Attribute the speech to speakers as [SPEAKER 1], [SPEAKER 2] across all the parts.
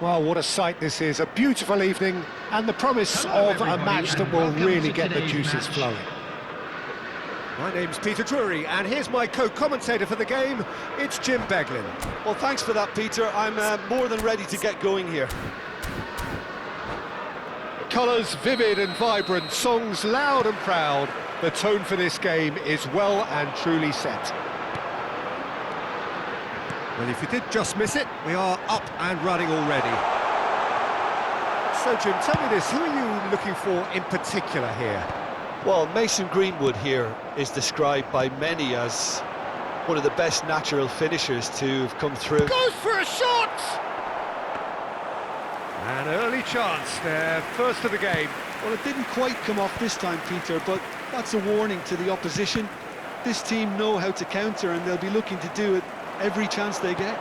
[SPEAKER 1] Well, what a sight this is. A beautiful evening and the promise of a match that will really get the juices flowing. My name's Peter Drury, and here's my co-commentator for the game. It's Jim Beglin.
[SPEAKER 2] Well, thanks for that, Peter. I'm more than ready to get going here.
[SPEAKER 1] Colours vivid and vibrant, songs loud and proud. The tone for this game is well and truly set. Well, if you did just miss it, we are up and running already. So, Jim, tell me this, who are you looking for in particular here?
[SPEAKER 2] Well, Mason Greenwood here is described by many as one of the best natural finishers to have come through.
[SPEAKER 1] Goes for a shot! An early chance there, first of the game.
[SPEAKER 2] Well, it didn't quite come off this time, Peter, but that's a warning to the opposition. This team know how to counter, and they'll be looking to do it every chance they get.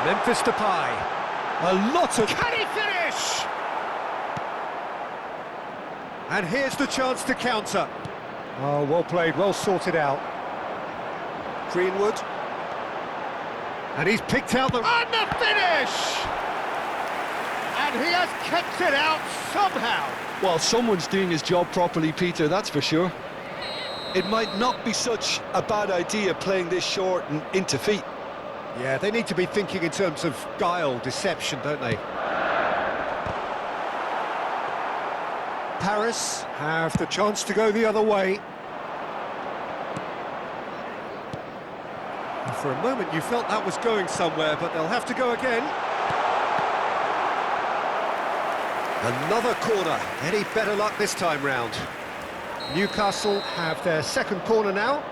[SPEAKER 1] Memphis Depay. A lot of... Can he finish? And here's the chance to counter. Oh, well played, well sorted out. Greenwood. And he's picked out the... And the finish! And he has kept it out somehow.
[SPEAKER 2] Well, someone's doing his job properly, Peter, that's for sure. It might not be such a bad idea playing this short and into feet.
[SPEAKER 1] Yeah, they need to be thinking in terms of guile, deception, don't they? Paris have the chance to go the other way. And for a moment you felt that was going somewhere, but they'll have to go again. Another corner. Any better luck this time round? Newcastle have their second corner now.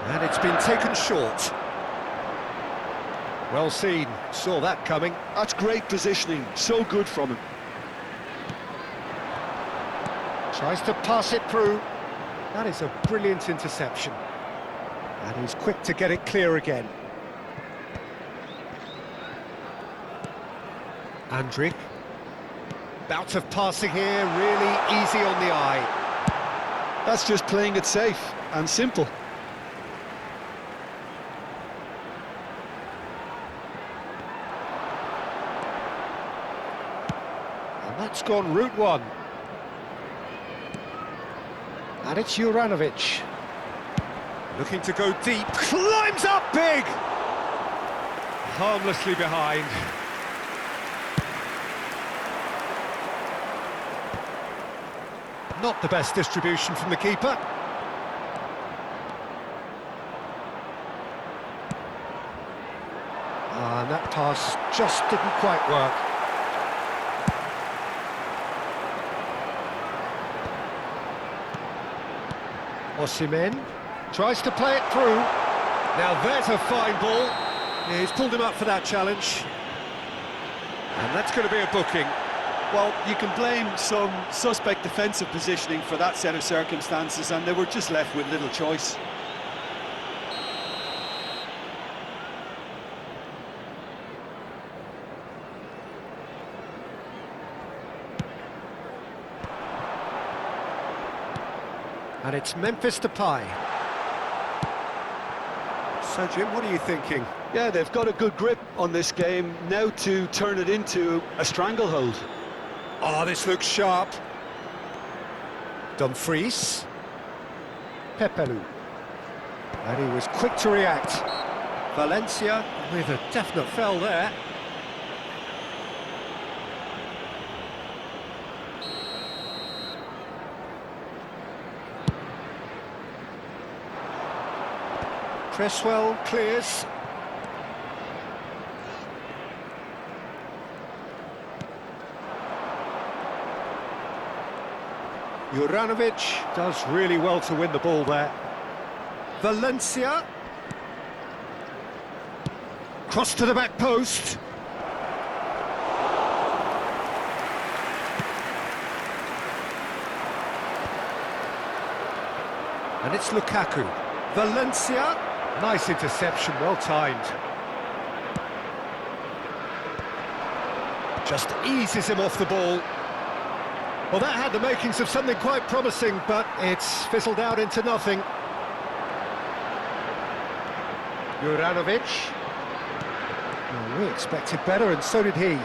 [SPEAKER 1] And it's been taken short. Well seen, saw that coming.
[SPEAKER 2] That's great positioning, so good from him.
[SPEAKER 1] Tries to pass it through. That is a brilliant interception. And he's quick to get it clear again. Andrick. Bout of passing here, really easy on the eye.
[SPEAKER 2] That's just playing it safe and simple.
[SPEAKER 1] That's gone route one. And it's Juranovic. Looking to go deep. Climbs up big! Harmlessly behind. Not the best distribution from the keeper. And that pass just didn't quite work. Osimhen tries to play it through. Now there's a fine ball. Yeah, he's pulled him up for that challenge. And that's going to be a booking.
[SPEAKER 2] Well, you can blame some suspect defensive positioning for that set of circumstances, and they were just left with little choice.
[SPEAKER 1] And it's Memphis Depay. So, Jim, what are you thinking?
[SPEAKER 2] Yeah, they've got a good grip on this game, now to turn it into a stranglehold.
[SPEAKER 1] Oh, this looks sharp. Dumfries. Pepelu. And he was quick to react. Valencia with a definite foul there. Cresswell clears. Juranovic does really well to win the ball there. Valencia. Cross to the back post. And it's Lukaku. Valencia. Nice interception, well timed. Just eases him off the ball. Well, that had the makings of something quite promising, but it's fizzled out into nothing. Juranovic. Well, we expected better, and so did he.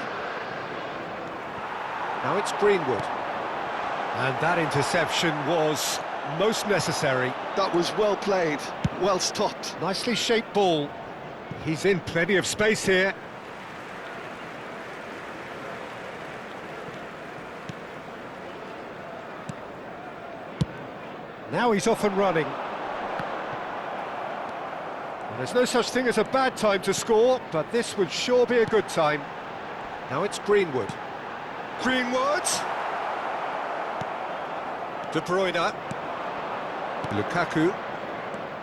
[SPEAKER 1] Now it's Greenwood. And that interception was most necessary.
[SPEAKER 2] That was well played, well stopped.
[SPEAKER 1] Nicely shaped ball. He's in plenty of space here. Now he's off and running. Well, there's no such thing as a bad time to score, but this would sure be a good time. Now it's Greenwood. Greenwood! De Bruyne. Lukaku.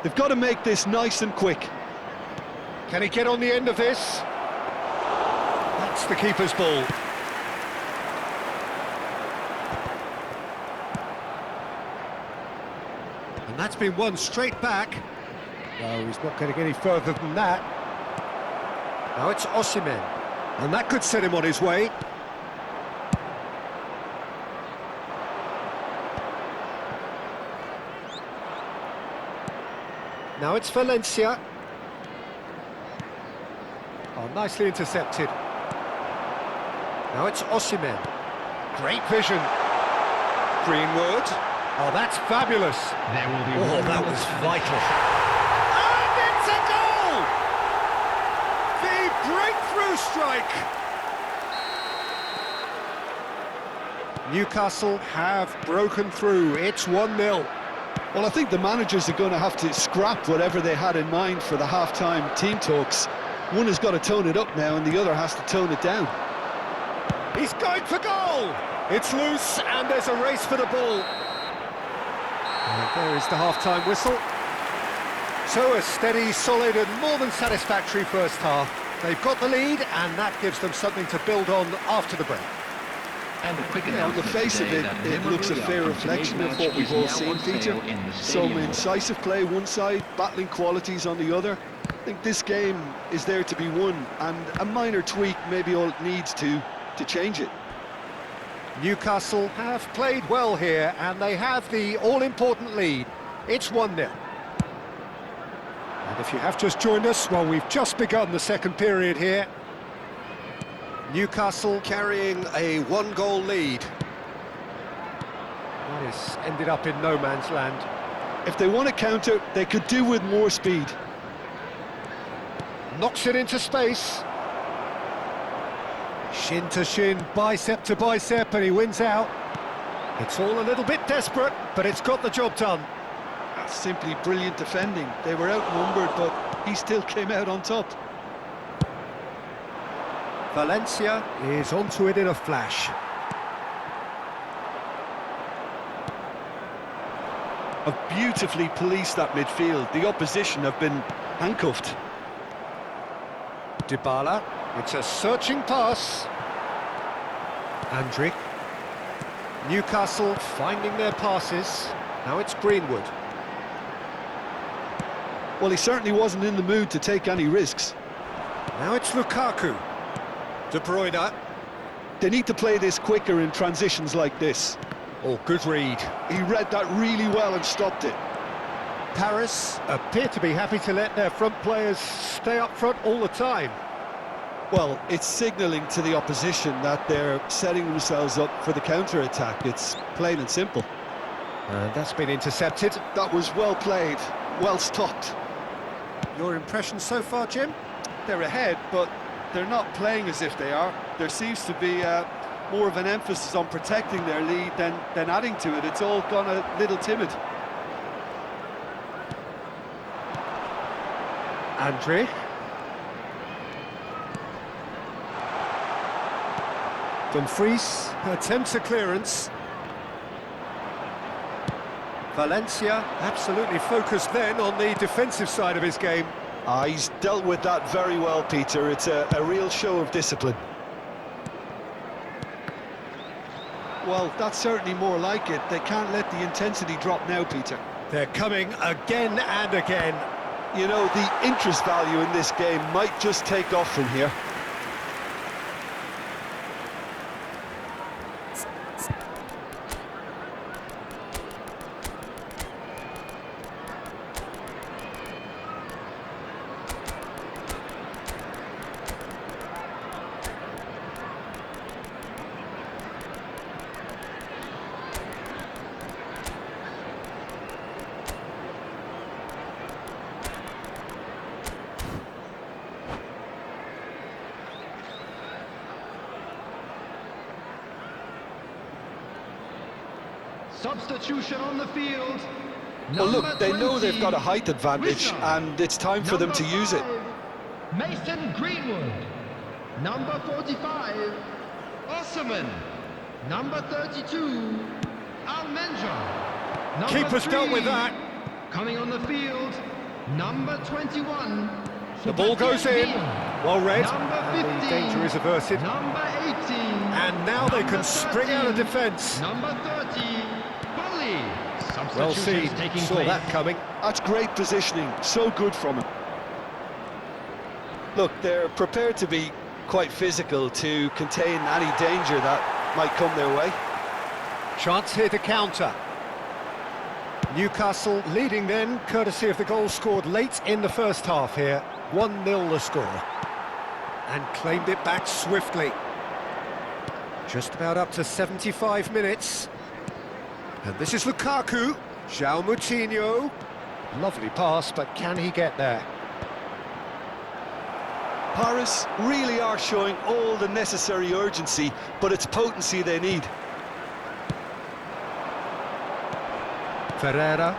[SPEAKER 2] They've got to make this nice and quick.
[SPEAKER 1] Can he get on the end of this? That's the keeper's ball. And that's been won straight back. No, he's not getting any further than that. Now it's Osimhen. And that could set him on his way. Now it's Valencia. Oh, nicely intercepted. Now it's Osimhen. Great vision. Greenwood. Oh, that's fabulous.
[SPEAKER 3] There will be
[SPEAKER 1] That was vital. And it's a goal! The breakthrough strike. Newcastle have broken through. It's 1-0.
[SPEAKER 2] Well, I think the managers are going to have to scrap whatever they had in mind for the half-time team talks. One has got to tone it up now and the other has to tone it down.
[SPEAKER 1] He's going for goal! It's loose and there's a race for the ball. And there is the half-time whistle. So a steady, solid and more than satisfactory first half. They've got the lead and that gives them something to build on after the break.
[SPEAKER 3] And a quick
[SPEAKER 2] On the face of it, it looks a fair reflection of what we've all seen, Peter. Some incisive play one side, battling qualities on the other. I think this game is there to be won, and a minor tweak maybe all it needs to change it.
[SPEAKER 1] Newcastle have played well here and they have the all-important lead. It's 1-0. And if you have just joined us, well, we've just begun the second period here. Newcastle carrying a one-goal lead. That has ended up in no man's land.
[SPEAKER 2] If they want to counter, they could do with more speed.
[SPEAKER 1] Knocks it into space. Shin to shin, bicep to bicep, and he wins out. It's all a little bit desperate, but it's got the job done.
[SPEAKER 2] That's simply brilliant defending. They were outnumbered, but he still came out on top.
[SPEAKER 1] Valencia is onto it in a flash.
[SPEAKER 2] Have beautifully policed that midfield. The opposition have been handcuffed.
[SPEAKER 1] Dybala, it's a searching pass. Andrick. Newcastle finding their passes. Now it's Greenwood.
[SPEAKER 2] Well, he certainly wasn't in the mood to take any risks.
[SPEAKER 1] Now it's Lukaku. De Bruyne.
[SPEAKER 2] They need to play this quicker in transitions like this.
[SPEAKER 1] Oh, good read.
[SPEAKER 2] He read that really well and stopped it.
[SPEAKER 1] Paris appear to be happy to let their front players stay up front all the time.
[SPEAKER 2] Well, it's signalling to the opposition that they're setting themselves up for the counter-attack. It's plain and simple.
[SPEAKER 1] And that's been intercepted.
[SPEAKER 2] That was well played, well stopped.
[SPEAKER 1] Your impression so far, Jim?
[SPEAKER 2] They're ahead, but they're not playing as if they are. There seems to be more of an emphasis on protecting their lead than adding to it. It's all gone a little timid.
[SPEAKER 1] Andrick. Dumfries attempts a clearance. Valencia absolutely focused then on the defensive side of his game.
[SPEAKER 2] He's dealt with that very well, Peter. It's a real show of discipline. Well, that's certainly more like it. They can't let the intensity drop now, Peter.
[SPEAKER 1] They're coming again and again.
[SPEAKER 2] You know, the interest value in this game might just take off from here.
[SPEAKER 4] Substitution on the field.
[SPEAKER 2] Well, look,
[SPEAKER 4] Number
[SPEAKER 2] they know
[SPEAKER 4] 20,
[SPEAKER 2] they've got a height advantage,
[SPEAKER 4] Wisdom.
[SPEAKER 2] and it's time for them to use it.
[SPEAKER 4] Mason Greenwood. Number 45, Osserman. Number 32, Almenja. Number
[SPEAKER 1] Keeper's dealt with
[SPEAKER 4] 3,
[SPEAKER 1] that.
[SPEAKER 4] Coming on the field, number 21.
[SPEAKER 1] The ball goes in. Well read.
[SPEAKER 4] Number
[SPEAKER 1] And
[SPEAKER 4] 15,
[SPEAKER 1] the danger is averted.
[SPEAKER 4] Number 18.
[SPEAKER 1] And now they
[SPEAKER 4] number
[SPEAKER 1] can spring out of
[SPEAKER 4] 13,
[SPEAKER 1] defence.
[SPEAKER 4] Number 30, Bully.
[SPEAKER 1] Well
[SPEAKER 4] Substitutions
[SPEAKER 1] seen.
[SPEAKER 4] taking
[SPEAKER 1] Saw
[SPEAKER 4] place.
[SPEAKER 1] that coming.
[SPEAKER 2] That's great positioning, so good from him. Look, they're prepared to be quite physical to contain any danger that might come their way.
[SPEAKER 1] Chance here to counter. Newcastle leading then, courtesy of the goal scored late in the first half here. 1-0 the score. And claimed it back swiftly. Just about up to 75 minutes. And this is Lukaku. João Moutinho. Lovely pass, but can he get there?
[SPEAKER 2] Paris really are showing all the necessary urgency, but it's potency they need.
[SPEAKER 1] Ferreira.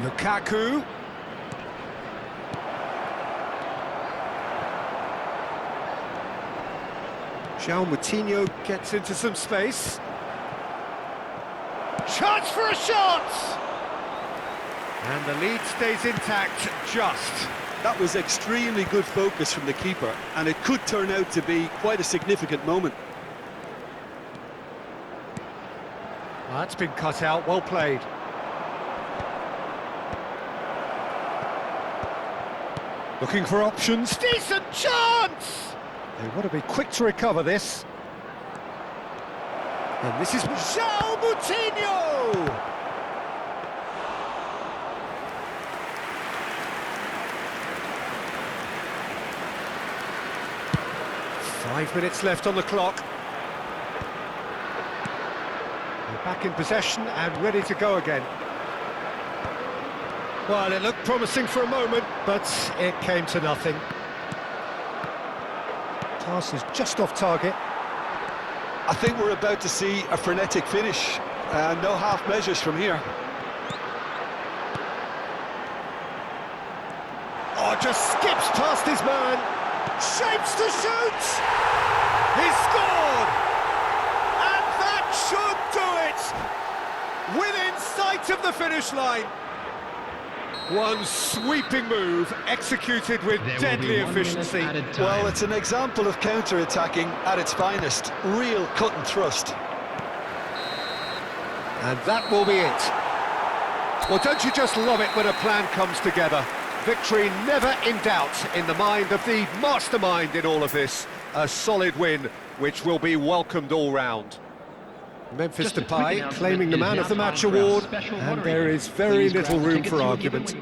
[SPEAKER 1] Lukaku. João Moutinho gets into some space. Chance for a shot! And the lead stays intact, just.
[SPEAKER 2] That was extremely good focus from the keeper, and it could turn out to be quite a significant moment.
[SPEAKER 1] Well, that's been cut out, well played. Looking for options. Decent chance! They want to be quick to recover this. And this is João Moutinho! Five minutes left on the clock. They're back in possession and ready to go again. Well, it looked promising for a moment, but it came to nothing. Pass is just off target.
[SPEAKER 2] I think we're about to see a frenetic finish, and no half measures from here.
[SPEAKER 1] Oh, just skips past his man. Shapes to shoot! He scored! And that should do it! Within sight of the finish line. One sweeping move, executed with deadly efficiency.
[SPEAKER 2] Well, it's an example of counter-attacking at its finest. Real cut and thrust.
[SPEAKER 1] And that will be it. Well, don't you just love it when a plan comes together? Victory never in doubt in the mind of the mastermind in all of this. A solid win, which will be welcomed all round. Memphis Depay claiming the Man of the Match award, and there is very little room for argument.